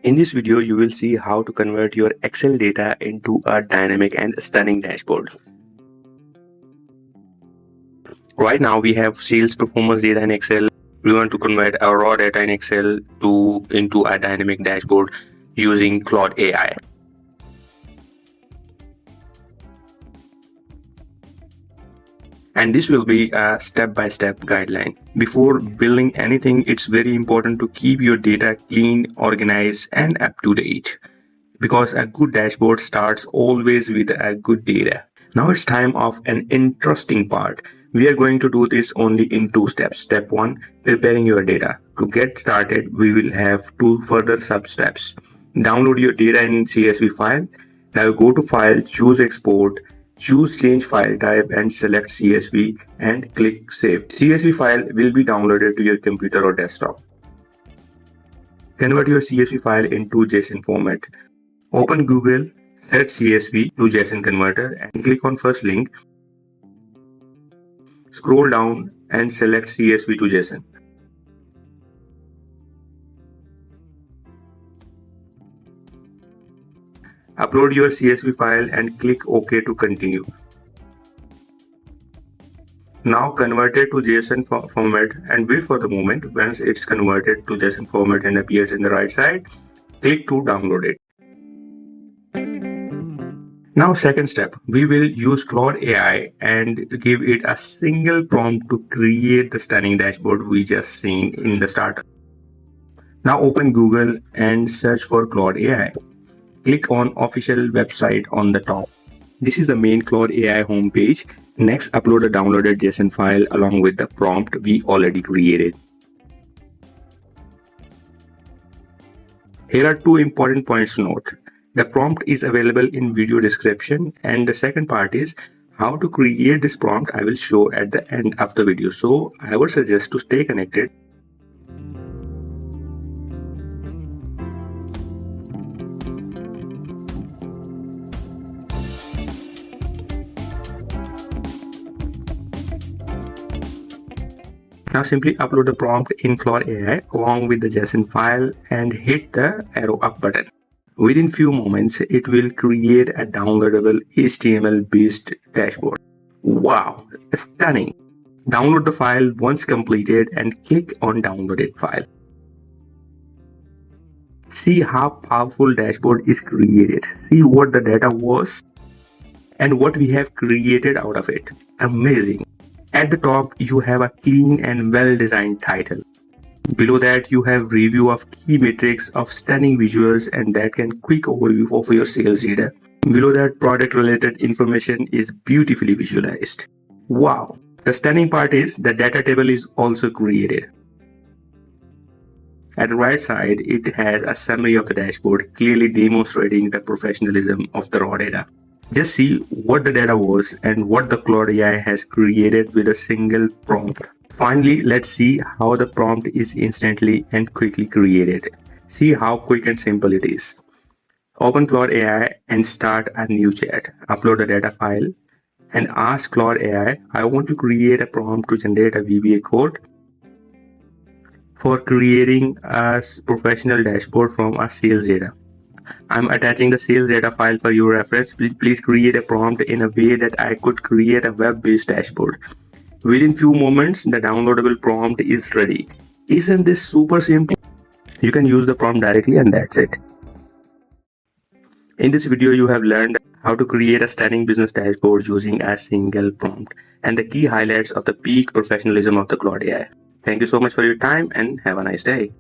In this video, you will see how to convert your Excel data into a dynamic and stunning dashboard. Right now, we have sales performance data in Excel. We want to convert our raw data in Excel into a dynamic dashboard using Claude AI. And this will be a step-by-step guideline. Before building anything, it's very important to keep your data clean, organized, and up to date. Because a good dashboard starts always with a good data. Now it's time of an interesting part. We are going to do this only in 2 steps. Step 1, preparing your data. To get started, we will have 2 further sub-steps. Download your data in CSV file. Now go to File, choose Export, choose Change File Type and select CSV and click Save. CSV file will be downloaded to your computer or desktop. Convert your CSV file into JSON format. Open Google, search CSV to JSON converter and click on first link. Scroll down and select CSV to JSON. Upload your CSV file and click OK to continue. Now convert it to JSON format and wait for the moment. Once it's converted to JSON format and appears in the right side, click to download it. Now second step, we will use Claude AI and give it a single prompt to create the stunning dashboard we just seen in the starter. Now open Google and search for Claude AI. Click on official website on the top. This is the main Claude AI homepage. Next, upload a downloaded JSON file along with the prompt we already created. Here are 2 important points to note. The prompt is available in video description, and the second part is how to create this prompt I will show at the end of the video. So I would suggest to stay connected. Now simply upload the prompt in Claude AI along with the JSON file and hit the arrow up button. Within few moments, it will create a downloadable HTML-based dashboard. Wow, stunning! Download the file once completed and click on downloaded file. See how powerful dashboard is created. See what the data was and what we have created out of it. Amazing! At the top, you have a clean and well-designed title. Below that, you have review of key metrics of stunning visuals and that can quick overview of your sales data. Below that, product-related information is beautifully visualized. Wow! The stunning part is the data table is also created. At the right side, it has a summary of the dashboard, clearly demonstrating the professionalism of the raw data. Just see what the data was and what the Claude AI has created with a single prompt. Finally, let's see how the prompt is instantly and quickly created. See how quick and simple it is. Open Claude AI and start a new chat. Upload the data file and ask Claude AI, I want to create a prompt to generate a VBA code for creating a professional dashboard from our sales data. I'm attaching the sales data file for your reference. Please create a prompt in a way that I could create a web-based dashboard. Within few moments, the downloadable prompt is ready. Isn't this super simple? You can use the prompt directly and that's it. In this video, you have learned how to create a stunning business dashboard using a single prompt and the key highlights of the peak professionalism of the Claude AI. Thank you so much for your time and have a nice day.